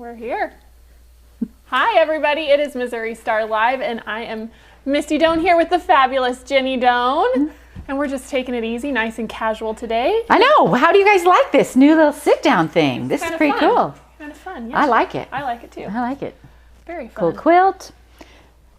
We're here. Hi, everybody. It is Missouri Star Live, and I am Misty Doan here with the fabulous Jenny Doan. And we're just taking it easy, nice and casual today. I know. How do you guys like this new little sit-down thing? This is pretty cool. Kind of fun, yeah. I like it. I like it, too. I like it. Very fun. Cool quilt.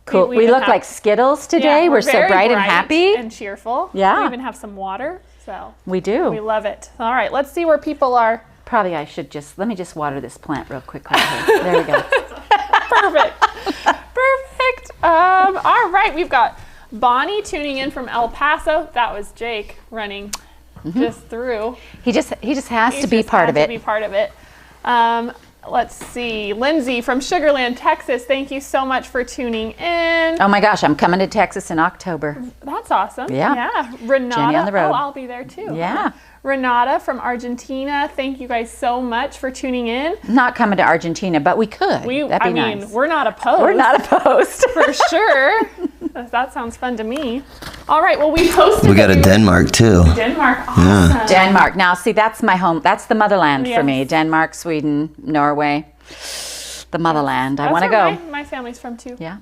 Cool. We look like Skittles today. Yeah, we're so bright and happy. And cheerful. Yeah. We even have some water, so. We do. We love it. All right, let's see where people are. Probably I should let me just water this plant real quick. There we go. Perfect. Perfect. All right, we've got Bonnie tuning in from El Paso. That was Jake running just through. He just has to be part of it. Be part of it. Let's see. Lindsay from Sugar Land, Texas. Thank you so much for tuning in. Oh my gosh, I'm coming to Texas in October. That's awesome. Yeah. Yeah. Renata. Jenny on the road. Oh, I'll be there too. Yeah. Renata from Argentina. Thank you guys so much for tuning in. Not coming to Argentina, but we could. That'd be nice. We're not opposed. We're not opposed. For sure. That sounds fun to me. All right, well, we posted. We got a Denmark too. Denmark, awesome. Yeah. Denmark. Now, see, that's my home. That's the motherland for me. Denmark, Sweden, Norway. The motherland. I want to go. My family's from too. Yeah.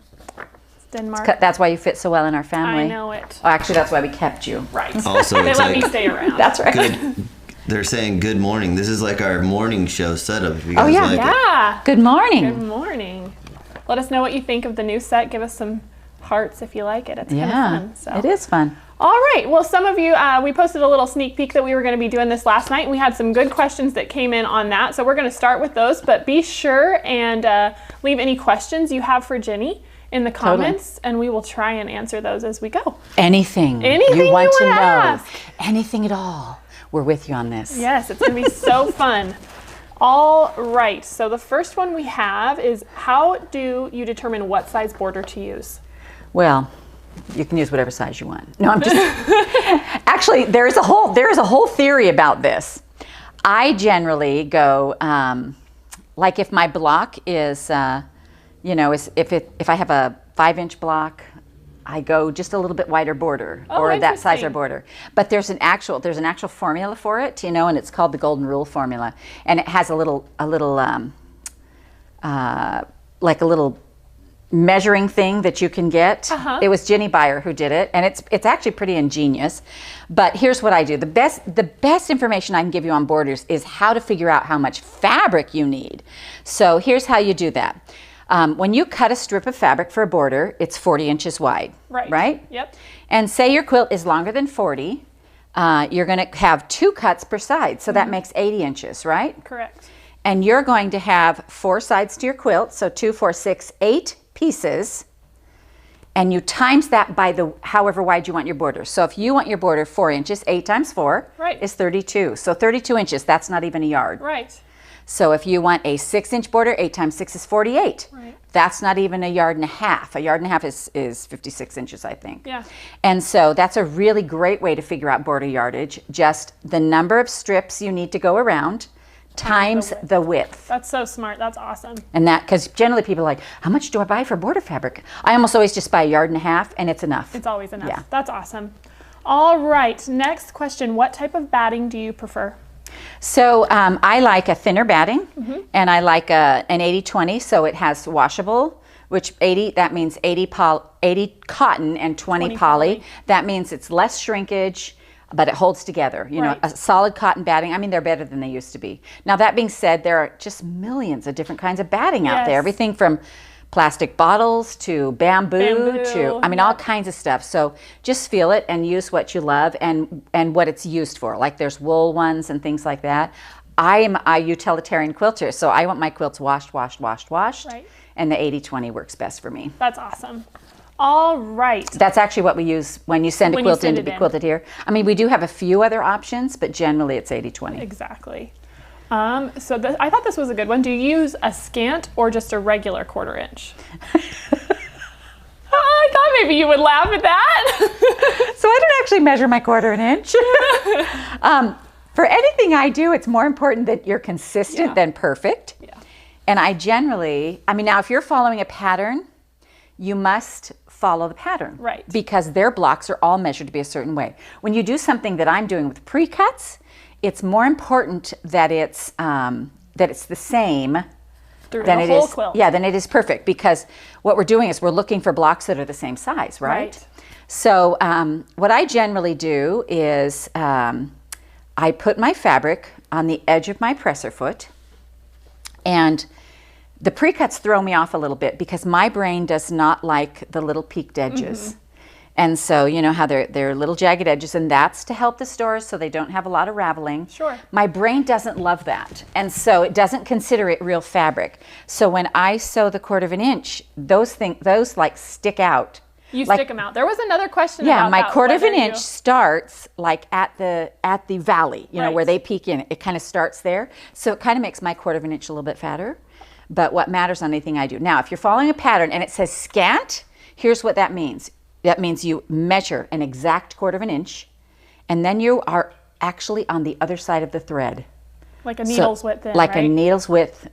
Denmark. That's why you fit so well in our family. I know it. Oh, actually, that's why we kept you. Right. Also, they let me stay around. That's right. Good. They're saying good morning. This is like our morning show setup. If you Oh, guys yeah. like Yeah. Good morning. Good morning. Let us know what you think of the new set. Give us some hearts if you like it. It's kind of fun. So. It is fun. All right. Well, some of you, we posted a little sneak peek that we were going to be doing this last night. And we had some good questions that came in on that. So we're going to start with those. But be sure and leave any questions you have for Jenny in the comments. And we will try and answer those as we go. Anything you want to know. Anything at all. We're with you on this. Yes, it's going to be so fun. All right. So the first one we have is, how do you determine what size border to use? Well, you can use whatever size you want. No, I'm just actually there is a whole theory about this. I generally go like if my block is if I have a 5-inch block, I go just a little bit wider border or that size of border. But there's an actual formula for it, and it's called the Golden Rule formula, and it has a little measuring thing that you can get. It was Jenny Beyer who did it, and it's actually pretty ingenious. But here's what I do. The best information I can give you on borders is how to figure out how much fabric you need. So here's how you do that. When you cut a strip of fabric for a border, it's 40 inches wide. Right? Yep. And say your quilt is longer than 40, you're going to have 2 cuts per side, so that makes 80 inches, right? Correct. And you're going to have 4 sides to your quilt, so 2, 4, 6, 8 pieces, and you times that by however wide you want your border. So if you want your border 4 inches, 8 times 4 is 32. So 32 inches, that's not even a yard. Right. So if you want a 6-inch border, 8 times 6 is 48. Right. That's not even a yard and a half. A yard and a half is 56 inches, I think. Yeah. And so that's a really great way to figure out border yardage. Just the number of strips you need to go around times the width. That's so smart. That's awesome. And that, because generally people are like, how much do I buy for border fabric? I almost always just buy a yard and a half, and it's enough. It's always enough. Yeah. That's awesome. All right. Next question. What type of batting do you prefer? So I like a thinner batting, and I like an 80-20, so it has washable, which 80, that means 80 cotton and 20 poly. That means it's less shrinkage, but it holds together. A solid cotton batting, I mean, they're better than they used to be. Now, that being said, there are just millions of different kinds of batting out there. Everything from plastic bottles to bamboo to, I mean, all kinds of stuff. So just feel it and use what you love and what it's used for. Like there's wool ones and things like that. I am a utilitarian quilter, so I want my quilts washed. Right. And the 80-20 works best for me. That's awesome. All right. That's actually what we use when you send a quilt in to be quilted here. I mean, we do have a few other options, but generally it's 80-20. Exactly. So I thought this was a good one. Do you use a scant or just a regular 1/4 inch? I thought maybe you would laugh at that. So I don't actually measure my 1/4 inch. For anything I do, it's more important that you're consistent than perfect. Yeah. And I generally, I mean, now if you're following a pattern, you must follow the pattern. Right. Because their blocks are all measured to be a certain way. When you do something that I'm doing with pre-cuts, it's more important that it's the same through the whole quilt. Yeah, then it is perfect, because what we're doing is we're looking for blocks that are the same size, right? So what I generally do is I put my fabric on the edge of my presser foot, and the pre-cuts throw me off a little bit because my brain does not like the little peaked edges. And so, you know how they're little jagged edges, and that's to help the stores so they don't have a lot of raveling. Sure. My brain doesn't love that, and so it doesn't consider it real fabric. So when I sew the 1/4 inch, those like stick out. You like, stick them out. There was another question yeah, about my that, 1/4 inch starts like at the valley, you know, where they peak in. It kind of starts there. So it kind of makes my 1/4 inch a little bit fatter. But what matters on anything I do. Now, if you're following a pattern and it says scant, here's what that means. That means you measure an exact 1/4 inch, and then you are actually on the other side of the thread. Like a needle's width then, like right? a needle's width,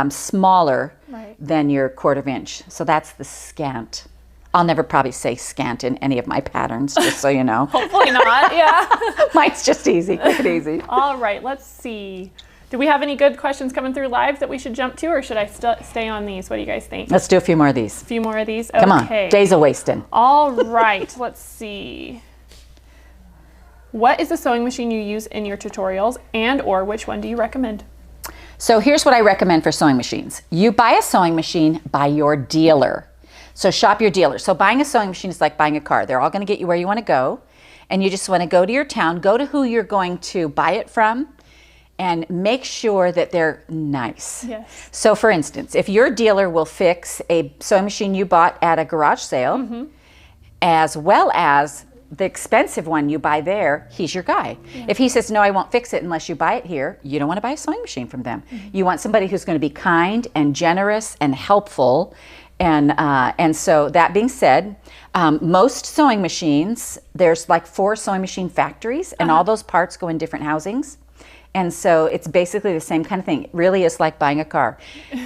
smaller Right. than your 1/4 inch. So that's the scant. I'll never probably say scant in any of my patterns, just so you know. Hopefully not, yeah. Mine's just easy, quick and easy. All right, let's see. Do we have any good questions coming through live that we should jump to, or should I stay on these? What do you guys think? Let's do a few more of these. A few more of these? Come okay. on, days of wasting. All right, let's see. What is the sewing machine you use in your tutorials, and or which one do you recommend? So here's what I recommend for sewing machines. You buy a sewing machine by your dealer. So shop your dealer. So buying a sewing machine is like buying a car. They're all going to get you where you want to go. And you just want to go to your town, go to who you're going to buy it from, and make sure that they're nice. Yes. So for instance, if your dealer will fix a sewing machine you bought at a garage sale, as well as the expensive one you buy there, he's your guy. Yeah. If he says, no, I won't fix it unless you buy it here, you don't want to buy a sewing machine from them. You want somebody who's going to be kind and generous and helpful. And so that being said, most sewing machines, there's like 4 sewing machine factories, and all those parts go in different housings. And so it's basically the same kind of thing. It really is like buying a car.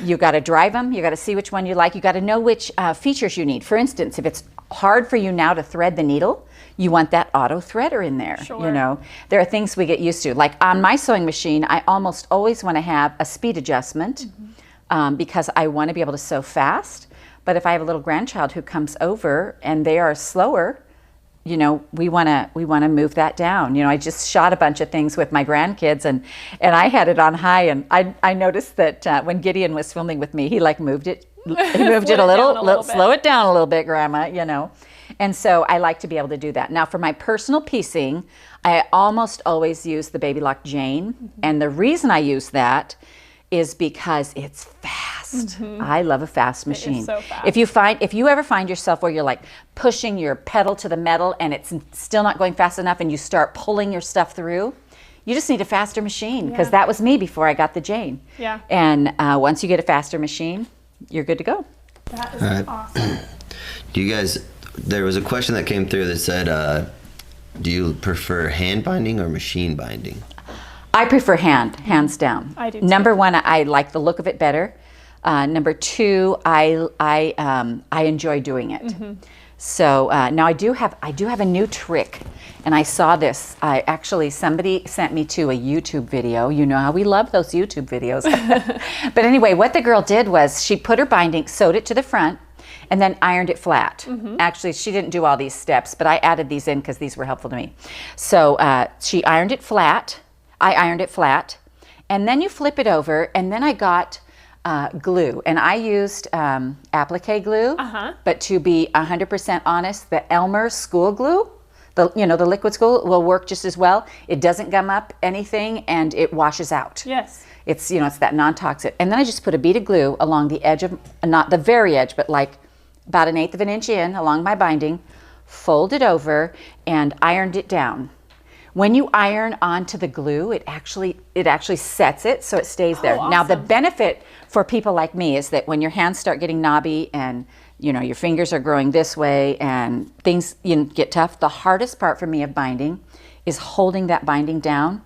You got to drive them. You got to see which one you like. You got to know which features you need. For instance, if it's hard for you now to thread the needle, you want that auto threader in there. Sure. You know, there are things we get used to. Like on my sewing machine, I almost always want to have a speed adjustment because I want to be able to sew fast. But if I have a little grandchild who comes over and they are slower, you know, we want to move that down. You know, I just shot a bunch of things with my grandkids, and I had it on high, and I noticed that when Gideon was filming with me, he like moved it a little, slow it down a little bit, Grandma, you know. And so I like to be able to do that. Now for my personal piecing, I almost always use the Baby Lock Jane, and the reason I use that is because it's fast. I love a fast machine. It is so fast. If you ever find yourself where you're like pushing your pedal to the metal and it's still not going fast enough and you start pulling your stuff through, you just need a faster machine, because that was me before I got the Jane. Yeah. And once you get a faster machine, you're good to go. That is awesome. Do you guys, there was a question that came through that said, do you prefer hand binding or machine binding? I prefer hands down. I do too. Number 1, I like the look of it better. Number 2, I enjoy doing it. So now I do have a new trick, and I saw this. Somebody sent me to a YouTube video. You know how we love those YouTube videos. But anyway, what the girl did was she put her binding, sewed it to the front, and then ironed it flat. Actually, she didn't do all these steps, but I added these in because these were helpful to me. So she ironed it flat. I ironed it flat, and then you flip it over, and then I got glue, and I used applique glue, but to be 100% honest, the Elmer school glue, the liquid school, will work just as well. It doesn't gum up anything, and it washes out. Yes. It's it's that non-toxic. And then I just put a bead of glue along the edge of, not the very edge, but like about 1/8 of an inch in along my binding, fold it over, and ironed it down. When you iron onto the glue, it actually sets it so it stays there. Awesome. Now the benefit for people like me is that when your hands start getting knobby and your fingers are growing this way and things get tough, the hardest part for me of binding is holding that binding down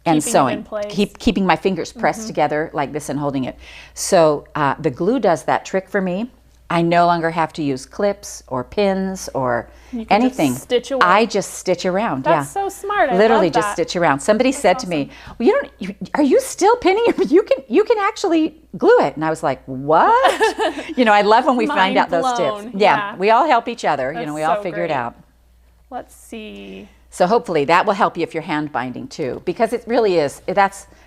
and sewing. Keeping my fingers pressed together like this and holding it. So the glue does that trick for me. I no longer have to use clips or pins or You can anything. just stitch away. I just stitch around. That's so smart. I Literally love just that. stitch around. Somebody said to me, awesome. "Well, are you still pinning it? You can actually glue it." And I was like, "What?" I love when we find out those blown. tips. Yeah. We all help each other. That's We all so figure it great. out. Let's see. So hopefully that will help you if you're hand binding too, because it really is.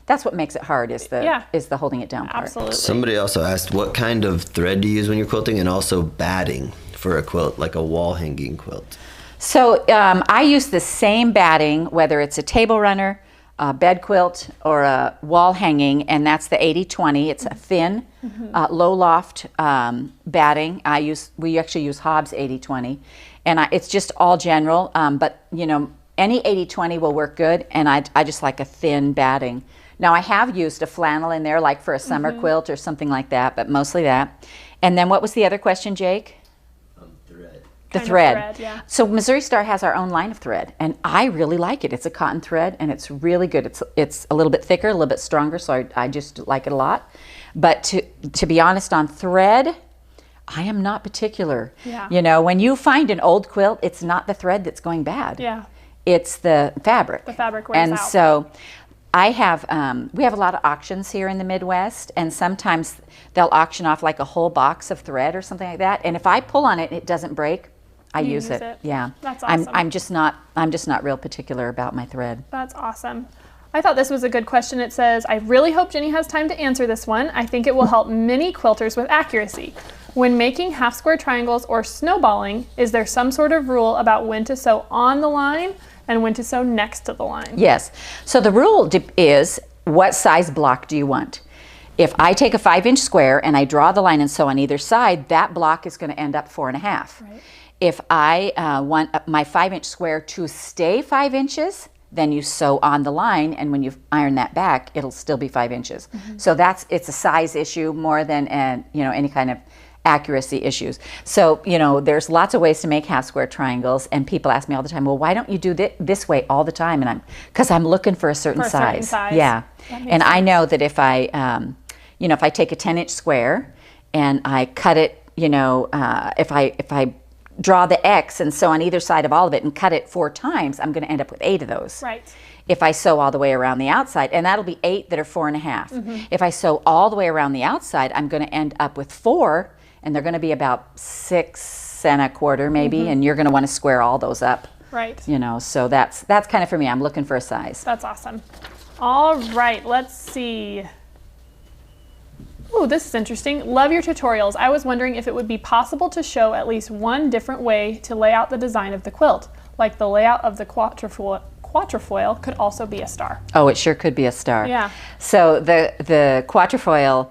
That's what makes it hard is the holding it down part. Absolutely. Somebody also asked what kind of thread do you use when you're quilting, and also batting for a quilt, like a wall hanging quilt. So I use the same batting, whether it's a table runner, a bed quilt, or a wall hanging, and that's the 80-20. It's a thin, low loft batting. We actually use Hobbs 80-20, and it's just all general. But any 80-20 will work good, and I just like a thin batting. Now I have used a flannel in there, like for a summer quilt or something like that, but mostly that. And then what was the other question, Jake? Thread. The Kind of thread. yeah. So Missouri Star has our own line of thread, and I really like it. It's a cotton thread, and it's really good. It's a little bit thicker, a little bit stronger, so I just like it a lot. But to be honest, on thread, I am not particular. Yeah. When you find an old quilt, it's not the thread that's going bad. Yeah. It's the fabric. The fabric wears and out. so we have a lot of auctions here in the Midwest, and sometimes they'll auction off like a whole box of thread or something like that. And if I pull on it, and it doesn't break, I use it. Yeah. That's awesome. I'm just not real particular about my thread. That's awesome. I thought this was a good question. It says, I really hope Jenny has time to answer this one. I think it will help many quilters with accuracy. When making half square triangles or snowballing, is there some sort of rule about when to sew on the line and when to sew next to the line? Yes. So the rule is, what size block do you want? If I take a 5-inch square and I draw the line and sew on either side, that block is going to end up 4.5. Right. If I want my 5-inch square to stay 5 inches, then you sew on the line, and when you iron that back, it'll still be 5 inches. So it's a size issue more than any kind of accuracy issues. So there's lots of ways to make half square triangles, and people ask me all the time, well, why don't you do this way all the time? And because I'm looking for a certain size. Yeah. And I know that if I if I take a 10-inch square and I cut it, if I draw the X and sew on either side of all of it and cut it 4 times, I'm going to end up with 8 of those. Right. If I sew all the way around the outside, and that'll be 8 that are 4.5. If I sew all the way around the outside, I'm going to end up with 4, and they're going to be about 6.25 maybe, and you're going to want to square all those up. Right. So that's kind of for me. I'm looking for a size. That's awesome. All right, let's see. Oh, this is interesting. Love your tutorials. I was wondering if it would be possible to show at least one different way to lay out the design of the quilt, like the layout of the quatrefoil could also be a star. Oh, it sure could be a star. Yeah. So the quatrefoil,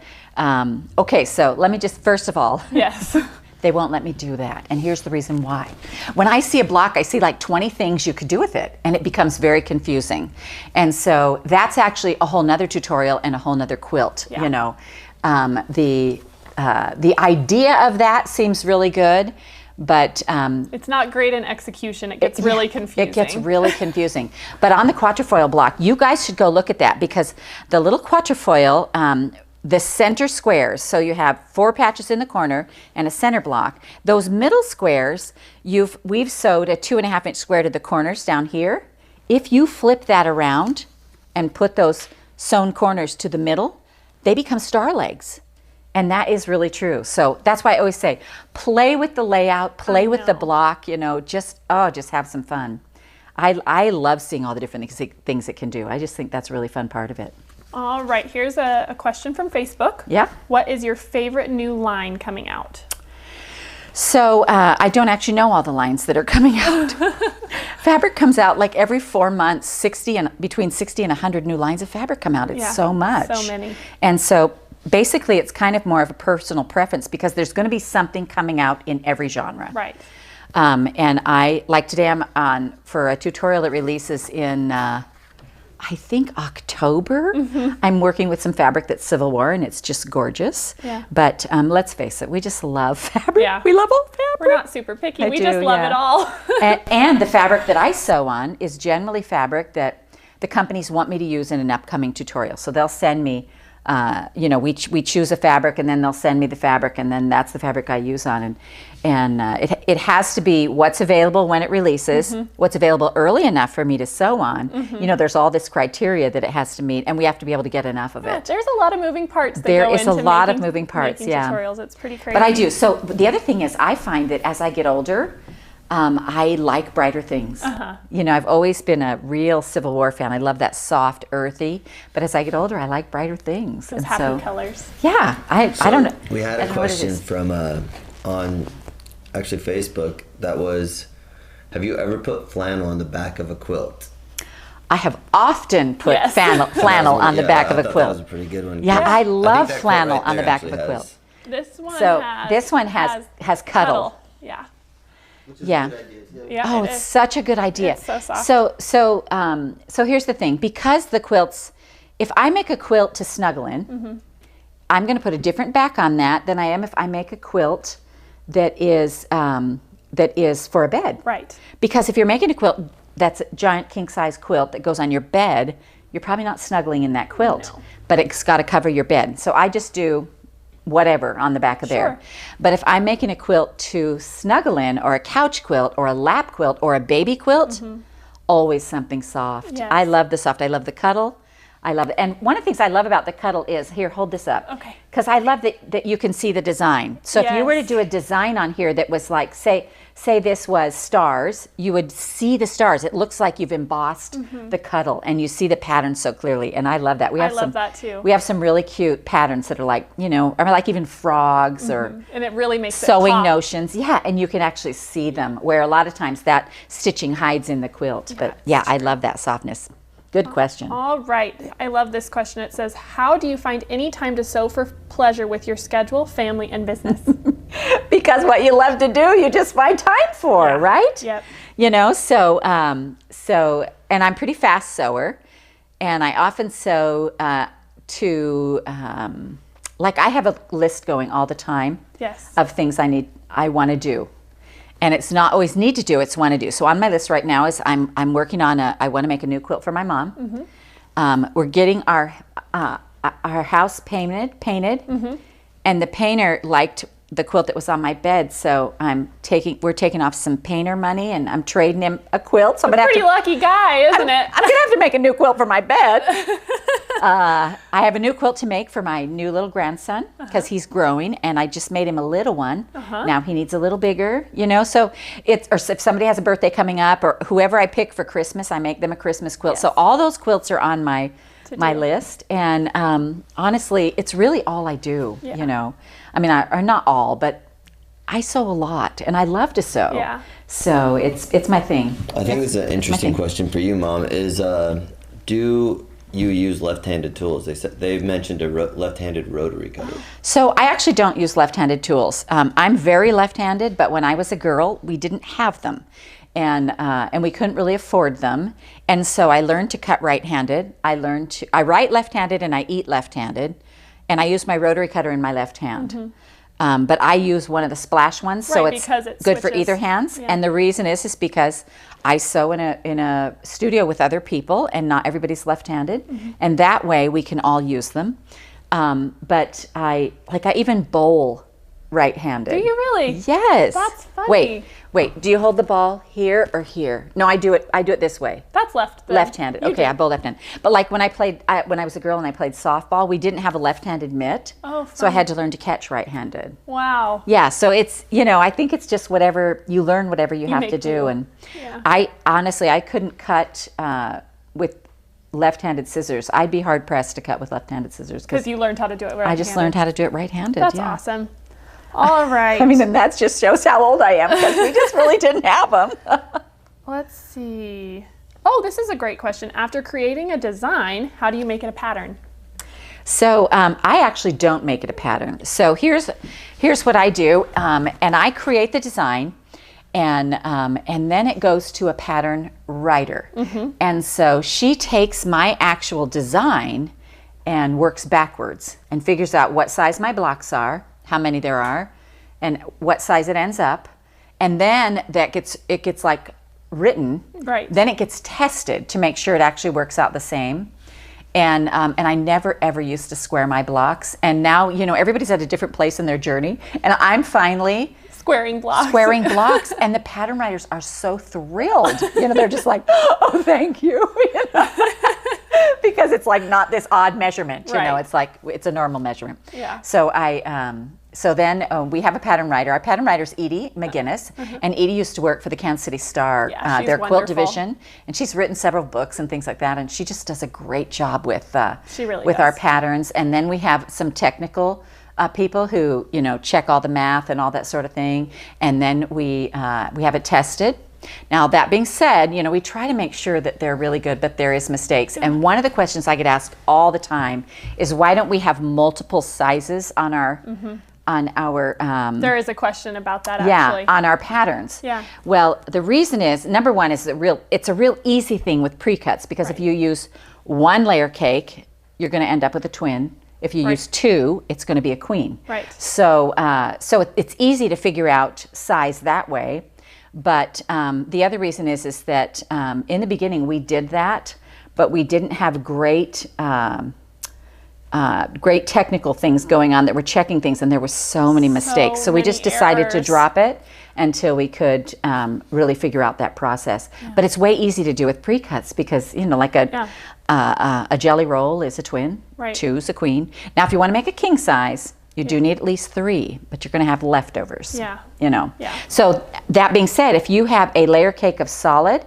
okay, so let me just, first of all, Yes. they won't let me do that. And here's the reason why. When I see a block, I see like 20 things you could do with it, and it becomes very confusing. And so that's actually a whole nother tutorial and a whole nother quilt, Yeah. The idea of that seems really good, but It's not great in execution. It gets really confusing. It gets really confusing. But on the quatrefoil block, you guys should go look at that, because the little quatrefoil, the center squares, so you have 4 patches in the corner and a center block. Those middle squares, we've sewed a 2.5-inch square to the corners down here. If you flip that around and put those sewn corners to the middle, they become star legs. And that is really true. So that's why I always say, play with the layout, play with the block, just have some fun. I love seeing all the different things it can do. I just think that's a really fun part of it. All right, here's a question from Facebook. Yeah. What is your favorite new line coming out? So I don't actually know all the lines that are coming out. Fabric comes out like every 4 months, between 60 and 100 new lines of fabric come out. It's so much. So many. And so basically it's kind of more of a personal preference, because there's going to be something coming out in every genre. Right. And like today I'm on for a tutorial that releases in I think October. I'm working with some fabric that's Civil War, and it's just gorgeous. Yeah. But let's face it, we just love fabric. Yeah. We love all fabric. We're not super picky. We just love it all. and the fabric that I sew on is generally fabric that the companies want me to use in an upcoming tutorial. So they'll send me You know, we choose a fabric, and then they'll send me the fabric, and then that's the fabric I use on. And it has to be what's available when it releases, what's available early enough for me to sew on. You know, there's all this criteria that it has to meet, and we have to be able to get enough of it. There's a lot of moving parts. There is a lot of moving parts, yeah. Tutorials. It's pretty crazy. But I do. So the other thing is, I find that as I get older, I like brighter things. You know, I've always been a real Civil War fan. I love that soft, earthy. But as I get older, I like brighter things. Those happy colors. Yeah, I don't know. We had a question from on actually Facebook that was, have you ever put flannel on the back of a quilt? I have often put flannel on the back of a quilt. That was a pretty good one. Yeah, I love flannel on the back of a quilt. This one this one has cuddle. Yeah. Which is a good idea too. Yeah, oh, it's such a good idea. It's so soft. So here's the thing. Because the quilts, if I make a quilt to snuggle in, I'm going to put a different back on that than I am if I make a quilt that is for a bed. Right. Because if you're making a quilt that's a giant king size quilt that goes on your bed, you're probably not snuggling in that quilt. No. But it's got to cover your bed. So I just do whatever on the back of there. But if I'm making a quilt to snuggle in, or a couch quilt, or a lap quilt, or a baby quilt, always something soft. Yes. I love the soft. I love the cuddle. I love it. And one of the things I love about the cuddle is, here, hold this up. Okay. Because I love that you can see the design. So if you were to do a design on here that was like, say this was stars, you would see the stars. It looks like you've embossed the cuddle, and you see the pattern so clearly. And I love that. I love that too. We have some really cute patterns that are like, you know, or like even frogs or and it really makes sewing it pop. notions. Yeah, and you can actually see them, where a lot of times that stitching hides in the quilt. But yeah, I love that softness. Good question. All right. I love this question. It says, how do you find any time to sew for pleasure with your schedule, family, and business? Because what you love to do, you just find time for, right? Yep. You know, and I'm pretty fast sewer, and I often sew like I have a list going all the time of things I want to do. And it's not always need to do, it's want to do. So on my list right now is I'm working on I want to make a new quilt for my mom. We're getting our house painted, and the painter liked the quilt that was on my bed, so we're taking off some painter money, and I'm trading him a quilt. So I'm gonna pretty lucky guy, isn't it? I'm gonna have to make a new quilt for my bed. I have a new quilt to make for my new little grandson, because he's growing, and I just made him a little one. Now he needs a little bigger, you know. So or if somebody has a birthday coming up, or whoever I pick for Christmas, I make them a Christmas quilt. So all those quilts are on my list, and honestly, it's really all I do. You know, I mean, or not all, but I sew a lot, and I love to sew. Yeah. So it's my thing. I think this is an interesting question for you, Mom. Is do you use left-handed tools? They've mentioned a left-handed rotary cutter. So I actually don't use left-handed tools. I'm very left-handed, but when I was a girl, we didn't have them. And we couldn't really afford them, and so I learned to cut right-handed. I write left-handed and I eat left-handed, and I use my rotary cutter in my left hand. But I use one of the splash ones, so it's good for either hands. And the reason is because I sew in a studio with other people, and not everybody's left-handed, and that way we can all use them. But I even bowl right-handed. Do you really? Yes. That's funny. Wait. Do you hold the ball here or here? No, I do it this way. That's left-handed. Okay, I bowl left-handed. But like when I was a girl and I played softball, we didn't have a left-handed mitt. Oh, fun. So I had to learn to catch right-handed. Wow. Yeah, so it's, you know, I think it's just whatever you learn, whatever you have to do. And I honestly couldn't cut with left-handed scissors. I'd be hard-pressed to cut with left-handed scissors. Because you learned how to do it right-handed. I just learned how to do it right-handed. That's awesome. All right. I mean, and that just shows how old I am, because we just really didn't have them. Let's see. Oh, this is a great question. After creating a design, how do you make it a pattern? So I actually don't make it a pattern. So here's what I do, and I create the design, and then it goes to a pattern writer. And so she takes my actual design and works backwards and figures out what size my blocks are, how many there are, and what size it ends up, and then it gets like written. Right. Then it gets tested to make sure it actually works out the same, And I never ever used to square my blocks. And now, you know, everybody's at a different place in their journey. And I'm finally squaring blocks. And the pattern writers are so thrilled. You know, they're just like, oh, thank you. You know? Because it's like not this odd measurement, you know, it's like, it's a normal measurement. Yeah. So so then we have a pattern writer. Our pattern writer is Edie McGinnis, and Edie used to work for the Kansas City Star, their quilt division, and she's written several books and things like that, and she just does a great job with our patterns. And then we have some technical people who, you know, check all the math and all that sort of thing, and then we have it tested. Now, that being said, you know, we try to make sure that they're really good, but there is mistakes. And one of the questions I get asked all the time is, why don't we have multiple sizes on our there is a question about that, actually. On our patterns. Yeah. Well, the reason is, number one, is it's a real easy thing with pre-cuts, because if you use one layer cake, you're going to end up with a twin. If you use two, it's going to be a queen. Right. So it's easy to figure out size that way. But the other reason is that in the beginning we did that, but we didn't have great technical things going on that were checking things, and there were so many mistakes. So we just decided to drop it until we could really figure out that process. Yeah. But it's way easy to do with pre-cuts, because, you know, like a jelly roll is a twin, two is a queen. Now, if you want to make a king size, you do need at least 3, but you're going to have leftovers. Yeah. You know. Yeah. So that being said, if you have a layer cake of solid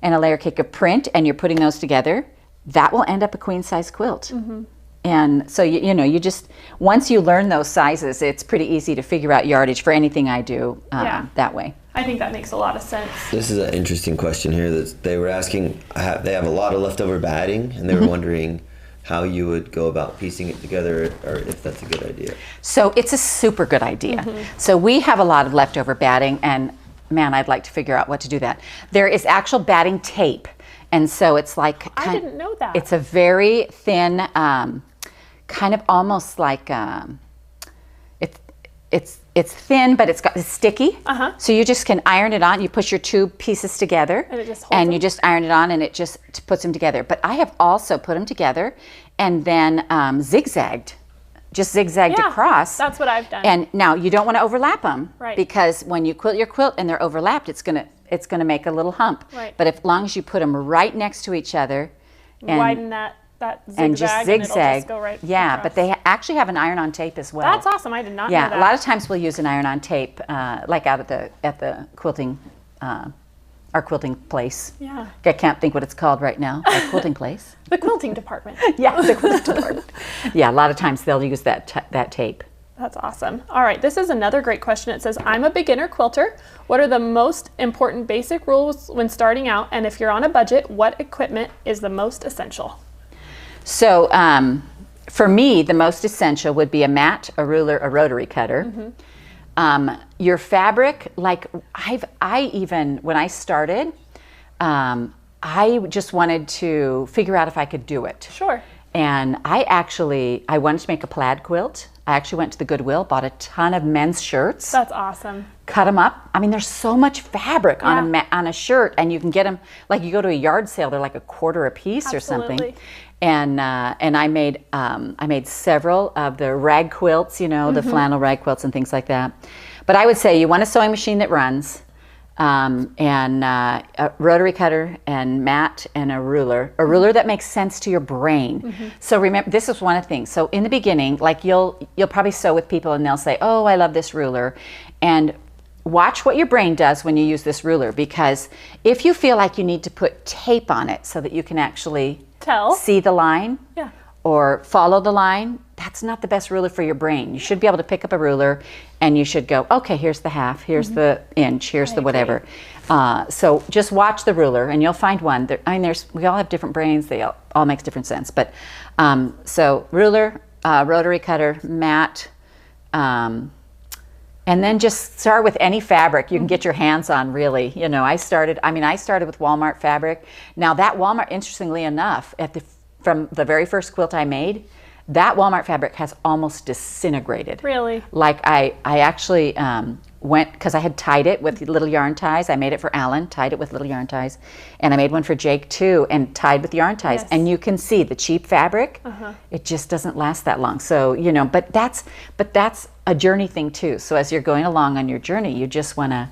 and a layer cake of print, and you're putting those together, that will end up a queen size quilt. Mm-hmm. And so, you know, you just, once you learn those sizes, it's pretty easy to figure out yardage for anything I do that way. I think that makes a lot of sense. This is an interesting question here that they were asking. They have a lot of leftover batting, and they were wondering how you would go about piecing it together, or if that's a good idea. So it's a super good idea. Mm-hmm. So we have a lot of leftover batting, and man, I'd like to figure out what to do that. There is actual batting tape, and so it's like, I didn't know that. It's a very thin, kind of almost like it's thin, but it's sticky. So you just can iron it on. You push your 2 pieces together, and it just holds them. You just iron it on, and it just puts them together. But I have also put them together and then zigzagged across. That's what I've done. And now you don't want to overlap them, right? Because when you quilt your quilt and they're overlapped, it's gonna make a little hump. Right. But as long as you put them right next to each other, and widen that zigzag, and just zigzag, it'll just go right across. But they actually have an iron-on tape as well. That's awesome. I did not know that. Yeah, a lot of times we'll use an iron-on tape, like out at the quilting, our quilting place. Yeah. I can't think what it's called right now. Our quilting place. The quilting department. Yeah, the quilting department. Yeah, a lot of times they'll use that tape. That's awesome. All right, this is another great question. It says, I'm a beginner quilter. What are the most important basic rules when starting out? And if you're on a budget, what equipment is the most essential? So for me, the most essential would be a mat, a ruler, a rotary cutter. Mm-hmm. Your fabric, like I even, when I started, I just wanted to figure out if I could do it. Sure. And I wanted to make a plaid quilt. I actually went to the Goodwill, bought a ton of men's shirts. That's awesome. Cut them up. I mean, there's so much fabric on a shirt, and you can get them, like you go to a yard sale, they're like $1/4 a piece or something. And I made several of the rag quilts, you know, the flannel rag quilts and things like that. But I would say you want a sewing machine that runs, and a rotary cutter and mat and a ruler that makes sense to your brain. So remember, this is one of the things. So in the beginning, like you'll probably sew with people and they'll say, oh, I love this ruler. And watch what your brain does when you use this ruler, because if you feel like you need to put tape on it so that you can actually see the line or follow the line, that's not the best ruler for your brain. You should be able to pick up a ruler and you should go, okay, here's the half, here's the inch, here's the whatever. So just watch the ruler and you'll find one. We all have different brains. They all makes different sense. But so ruler, rotary cutter, mat, and then just start with any fabric you can get your hands on, really. You know, I started with Walmart fabric. Now that Walmart, interestingly enough, from the very first quilt I made, that Walmart fabric has almost disintegrated. Really? Like I actually went, because I had tied it with little yarn ties. I made it for Alan, tied it with little yarn ties. And I made one for Jake too, and tied with yarn ties. Yes. And you can see the cheap fabric, it just doesn't last that long. So, you know, but that's a journey thing too. So as you're going along on your journey, you just want to,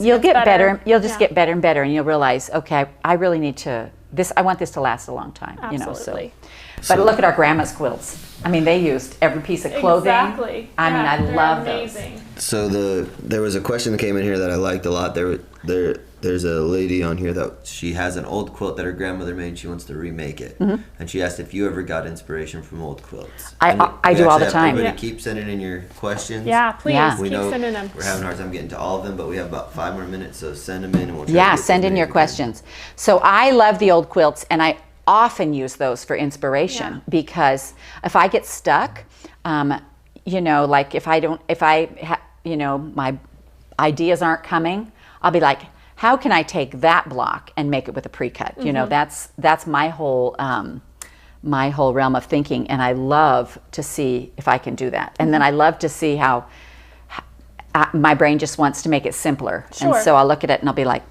you'll get better. You'll just get better and better, and you'll realize, okay, I really need to, I want this to last a long time. Absolutely. You know, so. But look at our grandma's quilts. I mean, they used every piece of clothing. Exactly. I mean, I love amazing. those. So there was a question that came in here that I liked a lot. There's a lady on here that she has an old quilt that her grandmother made and she wants to remake it. And she asked if you ever got inspiration from old quilts. I do all the time. Everybody keep sending in your questions. Yeah, please We keep know sending them. we're having a hard time getting to all of them, but we have about 5 more minutes, so send them in and we'll try to Yeah, get send in your questions. So I love the old quilts, and I often use those for inspiration because if I get stuck, you know, like you know, my ideas aren't coming, I'll be like, how can I take that block and make it with a pre-cut? You know, that's my whole realm of thinking, and I love to see if I can do that. And then I love to see how my brain just wants to make it simpler. Sure. And so I'll look at it and I'll be like,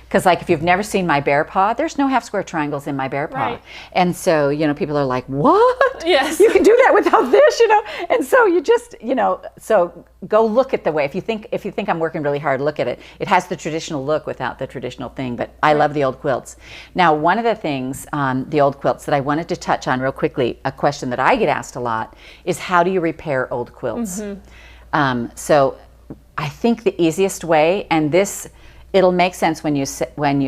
because like if you've never seen my bear paw, there's no half square triangles in my bear paw. Right. And so, you know, people are like, what? Yes. You can do that without this, you know? And so you just, you know, so go look at the way, if you think I'm working really hard, look at it. It has the traditional look without the traditional thing, but I love the old quilts. Now, one of the things on the old quilts that I wanted to touch on real quickly, a question that I get asked a lot, is how do you repair old quilts? So I think the easiest way, and this, it'll make sense when you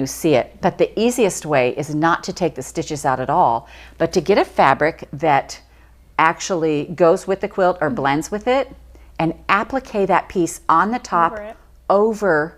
see it, but the easiest way is not to take the stitches out at all, but to get a fabric that actually goes with the quilt or blends with it, and applique that piece on the top over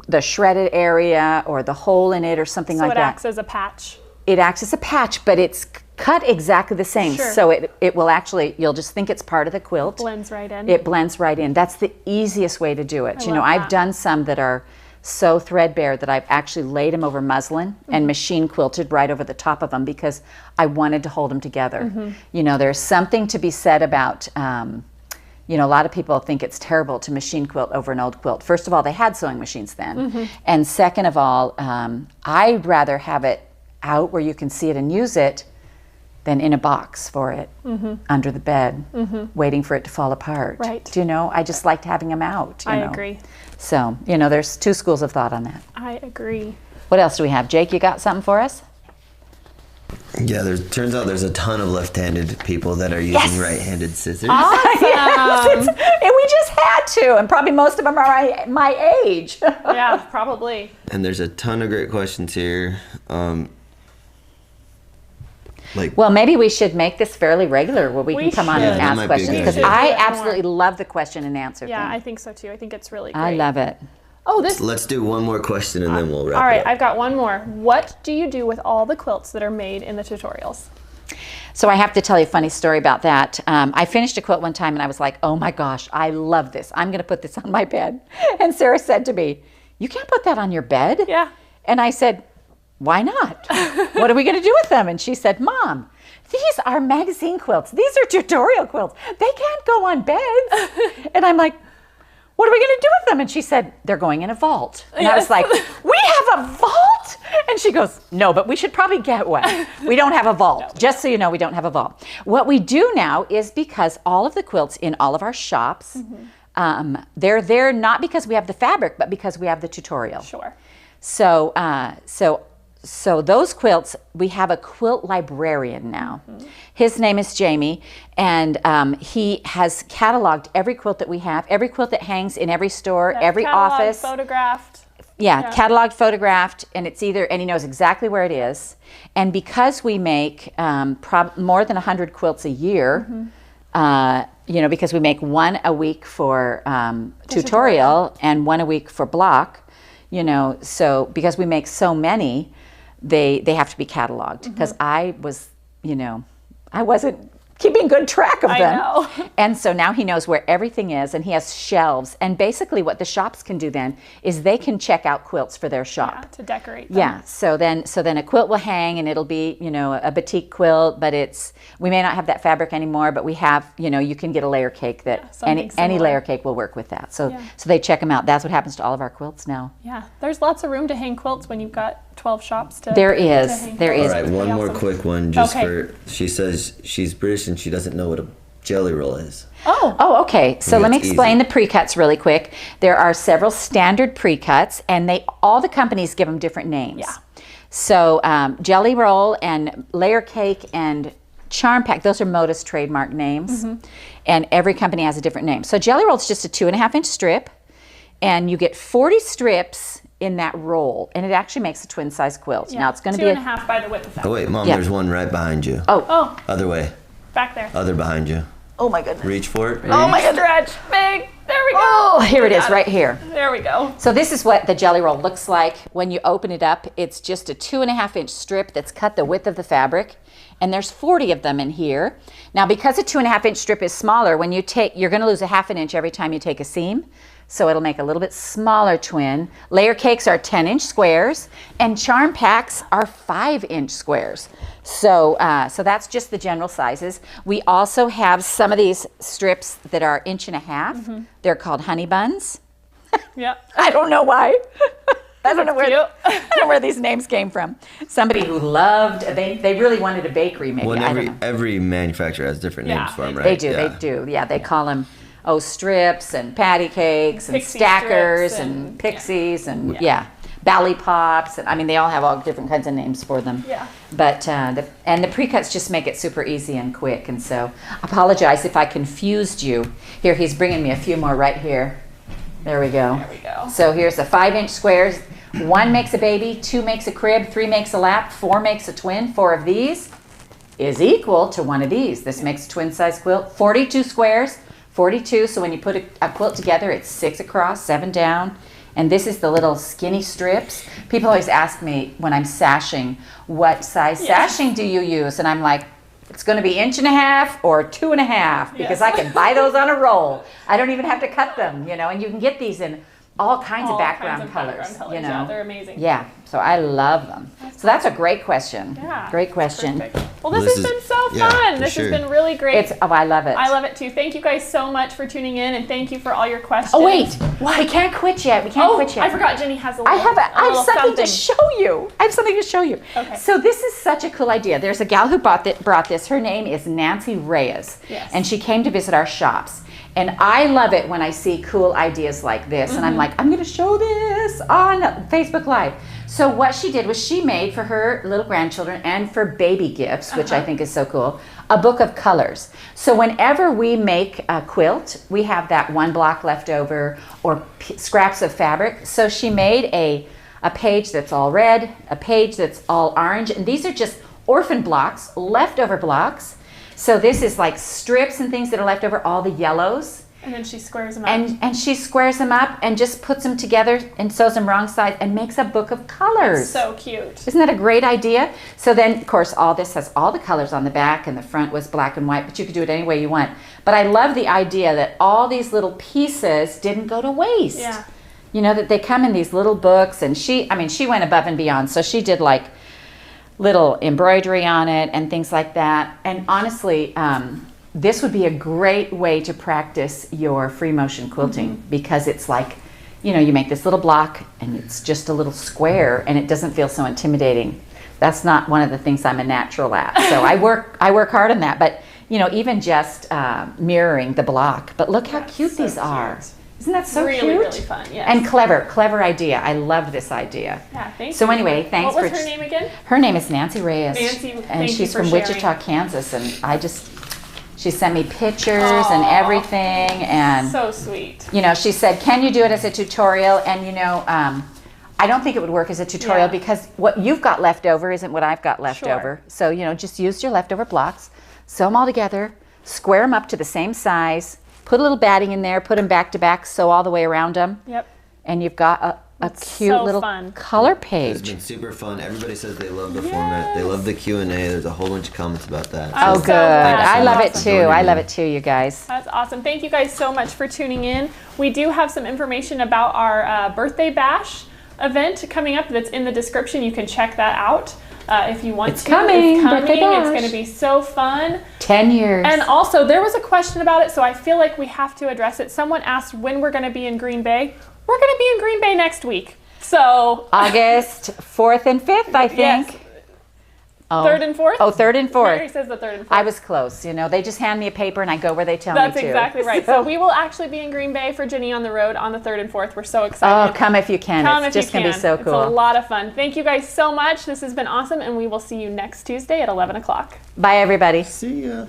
the shredded area or the hole in it or something like that. So it acts as a patch. It acts as a patch, but it's cut exactly the same. Sure. So it will actually, you'll just think it's part of the quilt. Blends right in. It blends right in. That's the easiest way to do it. You know, I've done some that are so threadbare that I've actually laid them over muslin and machine quilted right over the top of them because I wanted to hold them together. You know, there's something to be said about, you know, a lot of people think it's terrible to machine quilt over an old quilt. First of all, they had sewing machines then. And second of all, I'd rather have it out where you can see it and use it than in a box for it under the bed, waiting for it to fall apart. Right. Do you know, I just liked having them out. You know? Agree. So, you know, there's two schools of thought on that. I agree. What else do we have? Jake, you got something for us? Yeah, turns out there's a ton of left-handed people that are using right-handed scissors. Yes, and we just had to, and probably most of them are my age. Yeah, probably. And there's a ton of great questions here. Well, maybe we should make this fairly regular where we can come on and ask questions, because I absolutely love the question and answer thing. Yeah, I think so too. I think it's really great. I love it. Oh, this. Let's do one more question and then we'll wrap All right, it up. I've got one more. What do you do with all the quilts that are made in the tutorials? So I have to tell you a funny story about that. I finished a quilt one time and I was like, oh my gosh, I love this. I'm going to put this on my bed. And Sarah said to me, you can't put that on your bed? Yeah. And I said, why not? What are we going to do with them? And she said, Mom, these are magazine quilts. These are tutorial quilts. They can't go on beds. And I'm like, what are we going to do with them? And she said, they're going in a vault. And I was like, we have a vault? And she goes, no, but we should probably get one. We don't have a vault. No. Just so you know, we don't have a vault. What we do now is, because all of the quilts in all of our shops, they're there not because we have the fabric, but because we have the tutorial. Sure. So those quilts, we have a quilt librarian now. His name is Jamie, and he has cataloged every quilt that we have, every quilt that hangs in every store, every office. Photographed. Yeah, cataloged, photographed, and it's and he knows exactly where it is. And because we make more than 100 quilts a year, you know, because we make one a week for tutorial and one a week for block, you know, so because we make so many, they have to be cataloged, because I was, you know, I wasn't keeping good track of them. I know. And so now he knows where everything is, and he has shelves. And basically what the shops can do then is they can check out quilts for their shop. Yeah, to decorate them. Yeah, so then a quilt will hang, and it'll be, a batik quilt, but we may not have that fabric anymore, but we have, you can get a layer cake that any layer cake will work with that. So they check them out. That's what happens to all of our quilts now. Yeah, there's lots of room to hang quilts when you've got 12 shops to There is. hang There quilts. is. All right, one more quick one just Okay. she says she's British and she doesn't know what a jelly roll is. Oh, okay. So let me explain the pre-cuts really quick. There are several standard pre-cuts, and all the companies give them different names. Yeah. So jelly roll and layer cake and charm pack, those are Modus trademark names, and every company has a different name. So jelly roll is just a 2.5-inch strip, and you get 40 strips in that roll, and it actually makes a twin size quilt. Yeah, Now it's going to be 2.5 by the width of that. Oh wait, Mom, Yeah. there's one right behind you. Oh, Other way. back there. Other behind you. Oh my goodness. Reach for it. Oh my goodness. Stretch, big. There we go. Oh, here it is, Got it. right here. There we go. So this is what the jelly roll looks like when you open it up. It's just a 2.5-inch strip that's cut the width of the fabric, and there's 40 of them in here. Now, because a 2.5-inch strip is smaller, when you're going to lose a 1/2 inch every time you take a seam. So it'll make a little bit smaller twin. Layer cakes are 10-inch squares, and charm packs are 5-inch squares. So that's just the general sizes. We also have some of these strips that are 1.5 inch. They're called honey buns. Yeah. I don't know why. I don't know Cute. where these names came from. Somebody who they really wanted a bakery, maybe. Well, I don't know. every manufacturer has different names for them, right? They do. Yeah, they call them strips and patty cakes and Pixie stackers strips and pixies and bally pops, and they all have all different kinds of names for them. Yeah. But the pre-cuts just make it super easy and quick. And so, I apologize if I confused you. Here, he's bringing me a few more right here. There we go. There we go. So here's the 5-inch squares. 1 makes a baby, 2 makes a crib, 3 makes a lap, 4 makes a twin. 4 of these is equal to 1 of these. This makes a twin size quilt. 42 squares, 42. So when you put a quilt together, it's 6 across, 7 down. And this is the little skinny strips. People always ask me when I'm sashing, what size sashing do you use? And I'm like, it's going to be 1.5 or 2.5 because I can buy those on a roll. I don't even have to cut them, and you can get these in all kinds of background colors, Yeah, they're amazing. Yeah, so I love them. So that's a great question. Yeah. Great question. Perfect. Well, this has been so fun. This has been really great. I love it. I love it too. Thank you guys so much for tuning in, and thank you for all your questions. Oh wait, we can't quit yet. We can't quit yet. I forgot Jenny has a I little, have something to show you. I have something to show you. Okay. So this is such a cool idea. There's a gal who brought this. Her name is Nancy Reyes. Yes. And she came to visit our shops. And I love it when I see cool ideas like this. And I'm like, I'm going to show this on Facebook Live. So what she did was she made for her little grandchildren and for baby gifts, which I think is so cool, a book of colors. So whenever we make a quilt, we have that 1 block left over or scraps of fabric. So she made a page that's all red, a page that's all orange. And these are just orphan blocks, leftover blocks. So this is like strips and things that are left over, all the yellows. And then she squares them up. And she squares them up and just puts them together and sews them wrong side and makes a book of colors. So cute. Isn't that a great idea? So then, of course, all this has all the colors on the back, and the front was black and white, but you could do it any way you want. But I love the idea that all these little pieces didn't go to waste. Yeah. That they come in these little books, and she went above and beyond. So she did like little embroidery on it and things like that. And honestly, this would be a great way to practice your free motion quilting because it's like, you make this little block and it's just a little square and it doesn't feel so intimidating. That's not one of the things I'm a natural at. So I work hard on that. But, even just mirroring the block. But look how cute these are. Isn't that so really, cute? Really fun, yes. And clever idea. I love this idea. Yeah, thank you. So anyway, thanks for... What was her name again? Her name is Nancy Reyes. Nancy, and thank she's you for from sharing. Wichita, Kansas. And she sent me pictures and everything. And so sweet. She said, can you do it as a tutorial? And I don't think it would work as a tutorial because what you've got left over isn't what I've got left over. So, just use your leftover blocks, sew them all together, square them up to the same size, put a little batting in there, put them back to back, sew all the way around them. Yep. And you've got a cute so little fun. color It's page. been super fun. Everybody says they love the format. They love the Q&A. There's a whole bunch of comments about that. I'm Oh, so good. glad. I love it Awesome. too. I love it too, you guys. That's awesome. Thank you guys so much for tuning in. We do have some information about our birthday bash event coming up that's in the description. You can check that out if you want It's to. coming. It's coming. Birthday bash. It's going to be so fun. 10 years. And also, there was a question about it, so I feel like we have to address it. Someone asked when we're going to be in Green Bay. We're going to be in Green Bay next week. So August 4th and 5th, I think. yes, Oh. 3rd and 4th. Oh, 3rd and 4th. Mary says the 3rd and 4th. I was close. You know, they just hand me a paper and I go where they tell That's me to. exactly right. So we will actually be in Green Bay for Jenny on the Road on the 3rd and 4th. We're so excited. Oh, come if you can. Come It's if just you going to can. be so It's cool. a lot of fun. Thank you guys so much. This has been awesome, and we will see you next Tuesday at 11 o'clock. Bye, everybody. See ya.